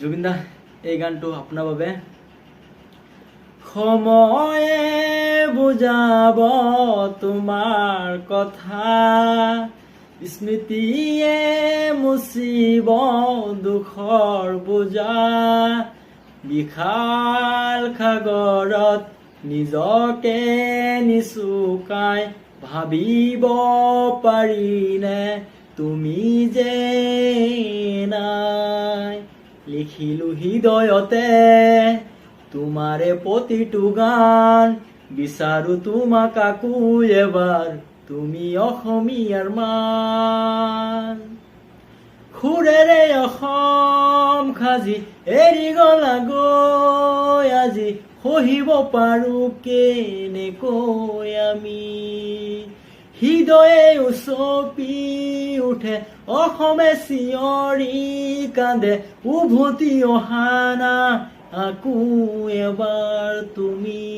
জুবিন দা এই গানটো আপোনাৰ বাবে। সময়ে বুজাব তোমাৰ কথা, স্মৃতিয়ে মুচিব দুখৰ বোজা, বিশাল সাগৰত নিজকে নিচুকাই ভাবিব পাৰিনে তুমি যে নাই। লিখিলো হৃদয়তে তোমাৰে প্ৰতিটো গান, বিচাৰো তোমাক আকৌ এবাৰ তুমি অসমীয়াৰ মান। সুৰেৰে অসম সাজি এৰি গলা গৈ আজি, সহিব পাৰো কেনেকৈ আমি। হৃদয়ে উচপি উঠে অসমে চিঞৰি কান্দে, উভতি অহা না আকৌ এবাৰ তুমি।